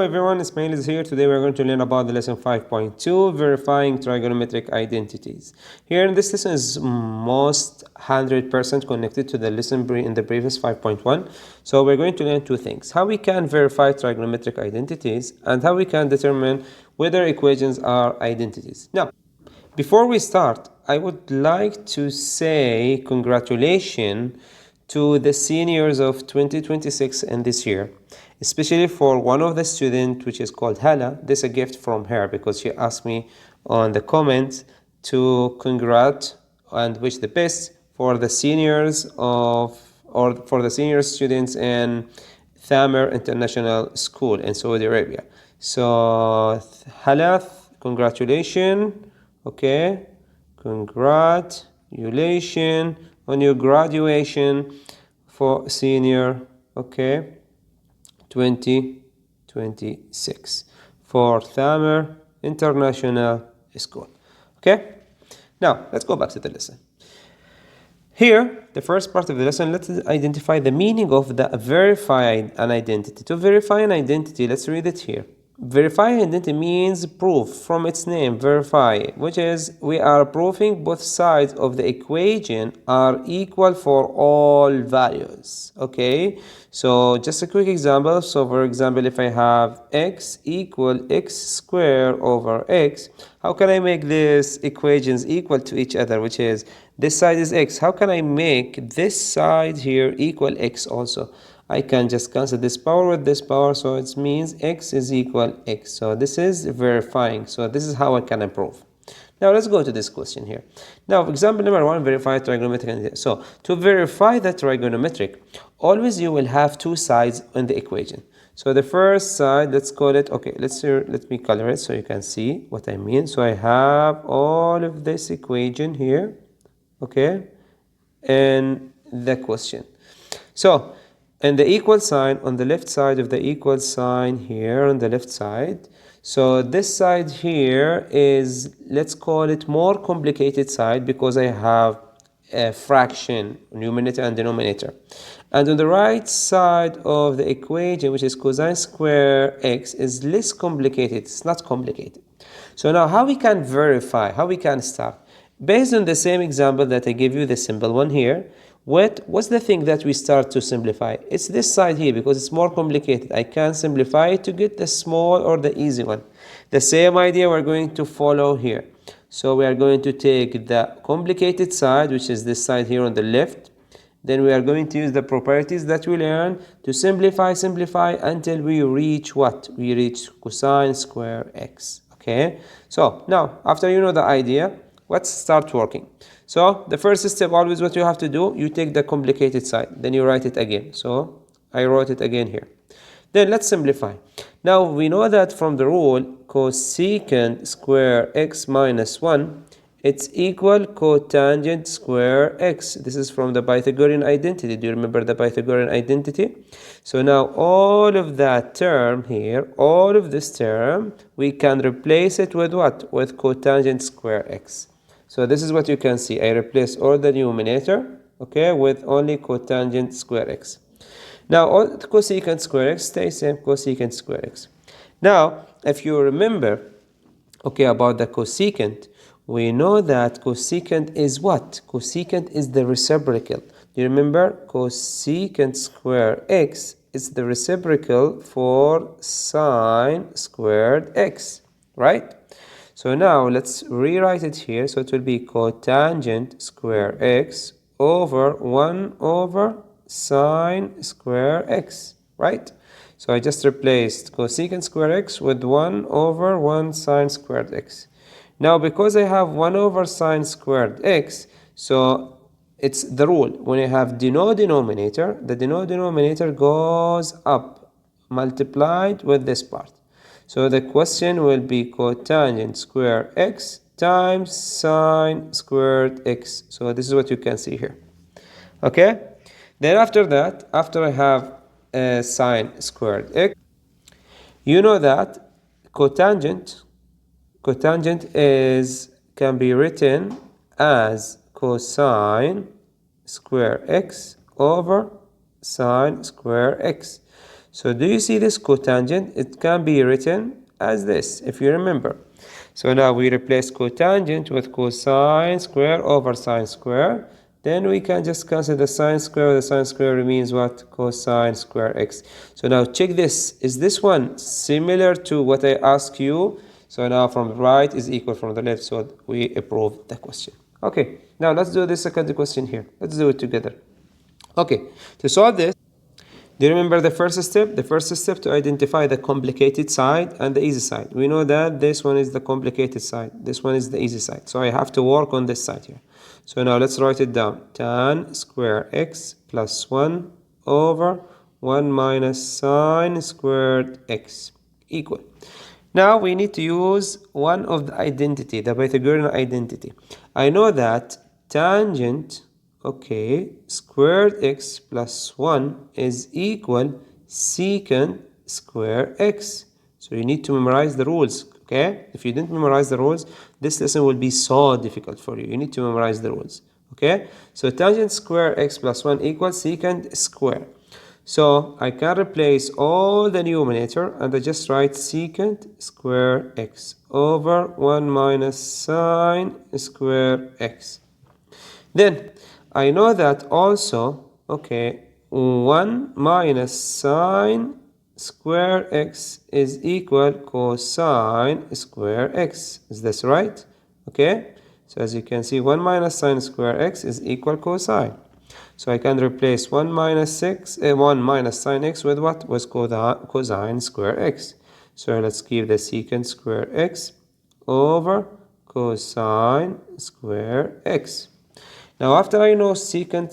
everyone, Ismail is here. Today we're going to learn about the lesson 5.2, verifying trigonometric identities. Here in this lesson is most 100% connected to the lesson in the previous 5.1. So we're going to learn two things: how we can verify trigonometric identities and how we can determine whether equations are identities. Now, before we start, I would like to say congratulations to the seniors of 2026 in this year, especially for one of the students, which is called Hala. This is a gift from her because she asked me on the comments to congratulate and wish the best for the seniors for the senior students in Thamar International School in Saudi Arabia. So Hala, congratulations. Okay, congratulations on your graduation for senior, okay, 2026 for Thamar International School. Okay, now let's go back to the lesson. Here, the first part of the lesson, let's identify the meaning of the verify an identity. To verify an identity, let's read it here. Verify identity means proof from its name, verify, which is we are proving both sides of the equation are equal for all values. Okay, so just a quick example. So for example, if I have x equal x squared over x, how can I make these equations equal to each other, which is this side is x. How can I make this side here equal x also? I can just cancel this power with this power, so it means x is equal x. So this is verifying. So this is how I can improve. Now let's go to this question here. Now example number 1, verify trigonometric. So to verify the trigonometric, always you will have two sides in the equation. So the first side, let's call it, okay, let me color it so you can see what I mean. So I have all of this equation here, okay, and the question. So and the equal sign on the left side of the equal sign here on the left side. So this side here is, let's call it more complicated side because I have a fraction, numerator and denominator. And on the right side of the equation, which is cosine square x, is less complicated. It's not complicated. So now how we can verify, how we can start? Based on the same example that I gave you, the simple one here, what's the thing that we start to simplify? It's this side here because it's more complicated. I can simplify it to get the small or the easy one. The same idea we're going to follow here. So we are going to take the complicated side, which is this side here on the left. Then we are going to use the properties that we learned to simplify until we reach what? We reach cosine square x. Okay, so now after you know the idea, let's start working. So the first step, always what you have to do, you take the complicated side, then you write it again. So I wrote it again here. Then let's simplify. Now we know that from the rule cosecant square x minus 1, it's equal cotangent square x. This is from the Pythagorean identity. Do you remember the Pythagorean identity? So now all of that term here, all of this term, we can replace it with what? With cotangent square x. So this is what you can see. I replace all the numerator, okay, with only cotangent square x. Now all the cosecant square x stays same, cosecant square x. Now if you remember, okay, about the cosecant, we know that cosecant is what? Cosecant is the reciprocal. Do you remember? Cosecant square x is the reciprocal for sine squared x, right? So now let's rewrite it here. So it will be cotangent square x over 1 over sine square x, right? So I just replaced cosecant square x with 1 over 1 sine squared x. Now because I have 1 over sine squared x, so it's the rule. When I have denominator, the denominator goes up, multiplied with this part. So the question will be cotangent square x times sine squared x. So this is what you can see here. Okay? Then after that, after I have sine squared x, you know that cotangent can be written as cosine square x over sine square x. So do you see this cotangent? It can be written as this, if you remember. So now we replace cotangent with cosine square over sine square. Then we can just cancel the sine square. The sine square means what? Cosine square x. So now check this. Is this one similar to what I asked you? So now from the right is equal from the left. So we approve the question. Okay, now let's do the second question here. Let's do it together. Okay, to solve this, do you remember the first step? The first step to identify the complicated side and the easy side. We know that this one is the complicated side. This one is the easy side. So I have to work on this side here. So now let's write it down. Tan square x plus 1 over 1 minus sine squared x equal. Now we need to use one of the identity, the Pythagorean identity. I know that tangent, okay, squared x plus 1 is equal secant square x. So you need to memorize the rules, okay? If you didn't memorize the rules, this lesson will be so difficult for you. You need to memorize the rules, okay? So tangent square x plus 1 equals secant square. So I can replace all the numerator and I just write secant square x over 1 minus sine square x. Then I know that also, okay, 1 minus sine square x is equal cosine square x. Is this right? Okay, so as you can see, 1 minus sine square x is equal cosine. So I can replace 1 minus sine x with what? With cosine square x. So let's give the secant square x over cosine square x. Now after I know secant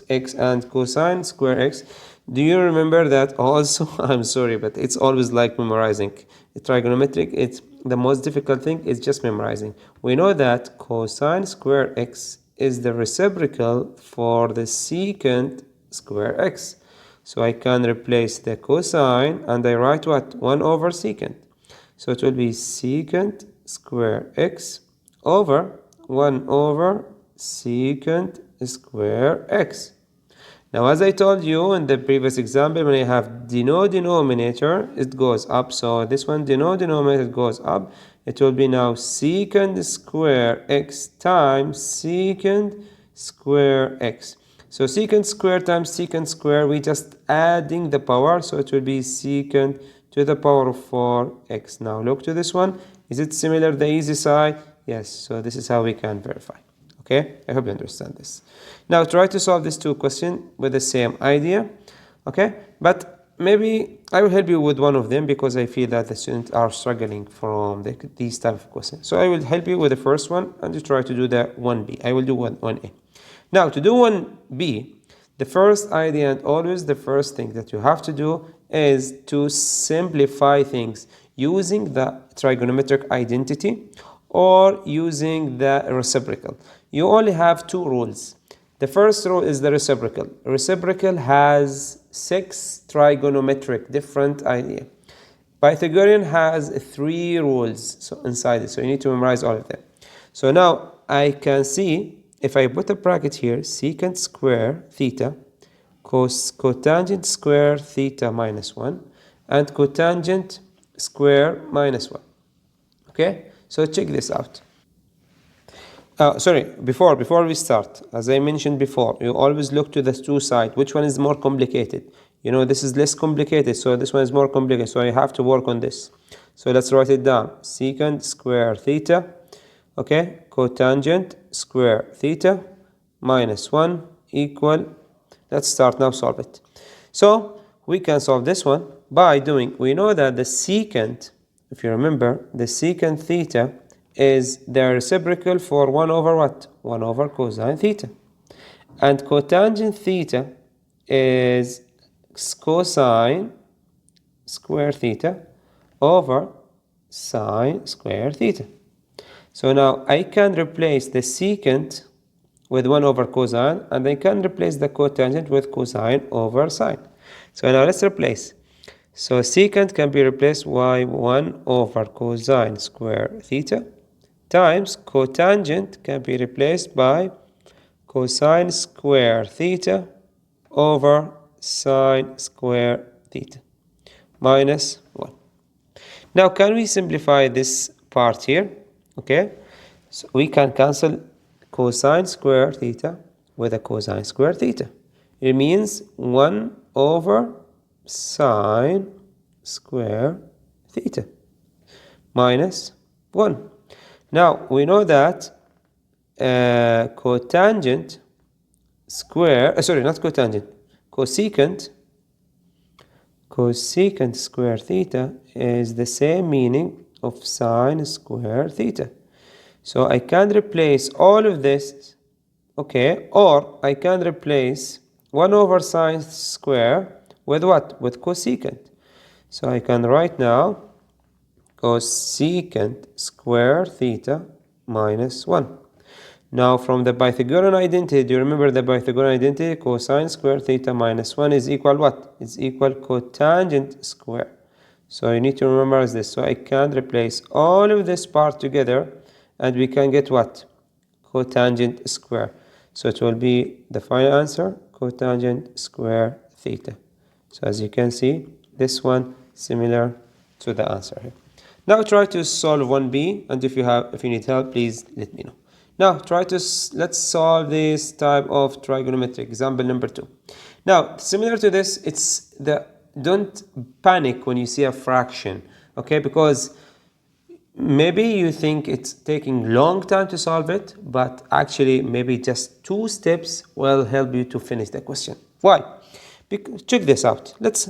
x and cosine square x, do you remember that also? I'm sorry, but it's always like memorizing. Trigonometric, it's the most difficult thing is just memorizing. We know that cosine square x is the reciprocal for the secant square x. So I can replace the cosine and I write what? 1 over secant. So it will be secant square x over 1 over secant square x. Now, as I told you in the previous example, when I have denominator, it goes up. So this one, denominator goes up. It will be now secant square x times secant square x. So secant square times secant square, we just adding the power. So it will be secant to the power of 4x. Now look to this one. Is it similar the easy side? Yes. So this is how we can verify. Okay, I hope you understand this. Now try to solve these two questions with the same idea. Okay, but maybe I will help you with one of them because I feel that the students are struggling from these type of questions. So I will help you with the first one and you try to do the 1B. I will do 1A. Now to do 1B, the first idea and always the first thing that you have to do is to simplify things using the trigonometric identity or using the reciprocal. You only have two rules. The first rule is the reciprocal. Reciprocal has 6 trigonometric different idea. Pythagorean has 3 rules inside it, so you need to memorize all of them. So now I can see if I put a bracket here, secant square theta, cotangent square theta minus 1, and cotangent square minus 1. Okay, so check this out. Sorry, before we start, as I mentioned before, you always look to the two sides. Which one is more complicated? You know, this is less complicated, so this one is more complicated. So I have to work on this. So let's write it down. Secant square theta, okay, cotangent square theta minus 1 equal. Let's start now, solve it. So we can solve this one by doing, we know that the secant, if you remember, the secant theta is the reciprocal for 1 over what? 1 over cosine theta. And cotangent theta is cosine square theta over sine square theta. So now I can replace the secant with 1 over cosine and I can replace the cotangent with cosine over sine. So now let's replace. So secant can be replaced by 1 over cosine square theta times cotangent can be replaced by cosine square theta over sine square theta. minus 1. Now, can we simplify this part here? Okay, so we can cancel cosine square theta with a cosine square theta. It means 1 over sine square theta minus 1. Now, we know that cotangent square, sorry, not cotangent, cosecant square theta is the same meaning of sine square theta. So I can replace all of this, okay, or I can replace 1 over sine square with what? With cosecant. So I can write now cosecant square theta minus 1. Now from the Pythagorean identity, do you remember the Pythagorean identity? Cosine square theta minus 1 is equal what? It's equal cotangent square. So you need to remember this. So I can replace all of this part together and we can get what? Cotangent square. So it will be the final answer, cotangent square theta. So as you can see, this one similar to the answer here. Now try to solve 1b, and if you need help, please let me know. Now let's solve this type of trigonometric, example number 2. Now, similar to this, don't panic when you see a fraction, okay? Because maybe you think it's taking long time to solve it, but actually maybe just 2 steps will help you to finish the question. Why? Check this out. Let's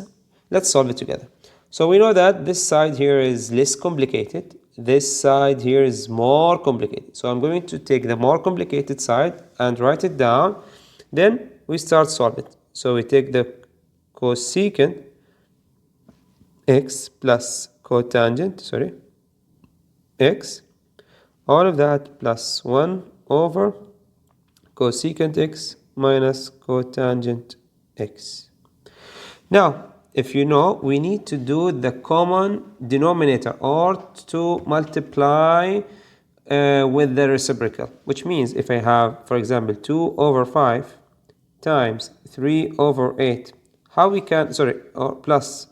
solve it together. So we know that this side here is less complicated. This side here is more complicated. So I'm going to take the more complicated side and write it down. Then we start solving it. So we take the cosecant x plus cotangent, x, all of that plus 1 over cosecant x minus cotangent x. Now, if you know, we need to do the common denominator or to multiply with the reciprocal, which means if I have, for example, 2 over 5 times 3 over 8, how we can, or plus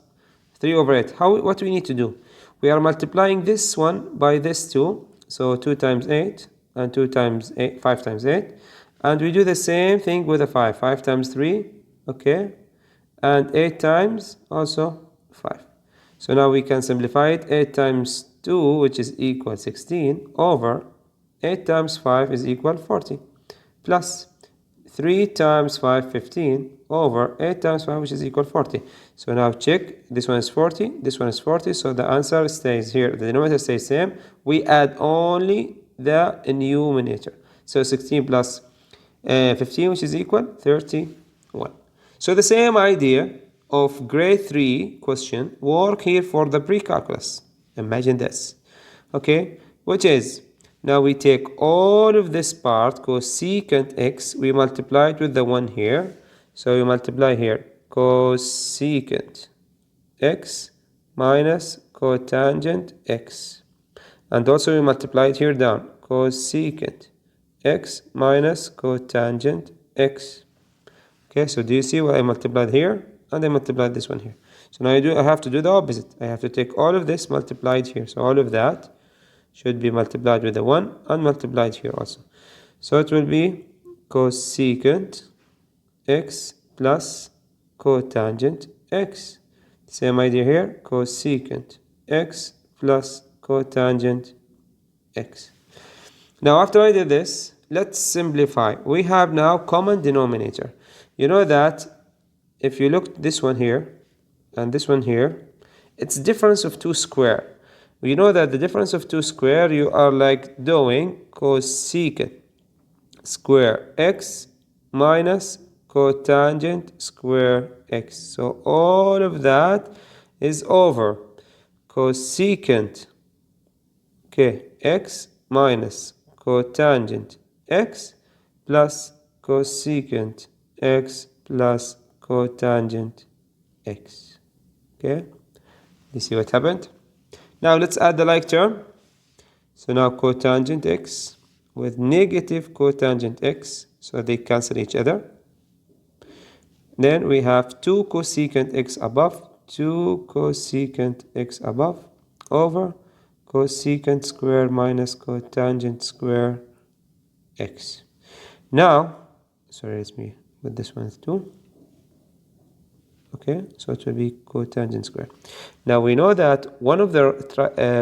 3 over 8, what we need to do? We are multiplying this one by this 2, so 2 times 8 and 2 times 8, 5 times 8, and we do the same thing with a 5 times 3, okay, and 8 times also 5. So now we can simplify it. 8 times 2, which is equal 16, over 8 times 5 is equal 40, plus 3 times 5, 15, over 8 times 5, which is equal 40. So now check, this one is 40, this one is 40, so the answer stays here. The denominator stays same. We add only the numerator. So 16 plus 15, which is equal 31. So the same idea of grade 3 question work here for the pre-calculus. Imagine this, okay, which is, now we take all of this part, cosecant x, we multiply it with the 1 here. So we multiply here, cosecant x minus cotangent x. And also we multiply it here down, cosecant x minus cotangent x. Okay, so do you see what I multiplied here? And I multiplied this one here. So now I have to do the opposite. I have to take all of this multiplied here. So all of that should be multiplied with the 1 and multiplied here also. So it will be cosecant x plus cotangent x. Same idea here, cosecant x plus cotangent x. Now after I did this, let's simplify. We have now common denominator. You know that if you look this one here and this one here, it's difference of 2 square. We know that the difference of 2 square, you are like doing cosecant square x minus cotangent square x. So all of that is over cosecant, okay, x minus cotangent x plus cosecant x plus cotangent x. Okay, you see what happened? Now let's add the like term. So now cotangent x with negative cotangent x, so they cancel each other. Then we have 2 cosecant x above 2 cosecant x above over cosecant square minus cotangent square x. Now, sorry, let me put this one as 2. Okay, so it will be cotangent square. Now we know that one of the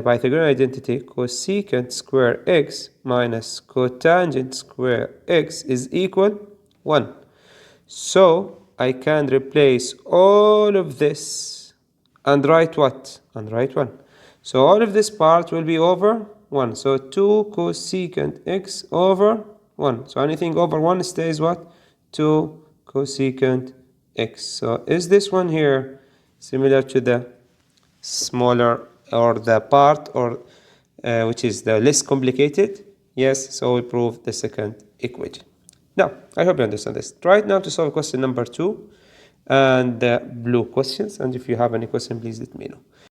Pythagorean identity, cosecant square x minus cotangent square x is equal 1. So I can replace all of this and write what? And write 1. So all of this part will be over 1. So 2 cosecant x over 1. So anything over 1 stays what? 2 cosecant x. So is this one here similar to the smaller or the part or which is the less complicated? Yes, so we prove the second equation. Now, I hope you understand this. Try it now to solve question number 2 and the blue questions. And if you have any question, please let me know.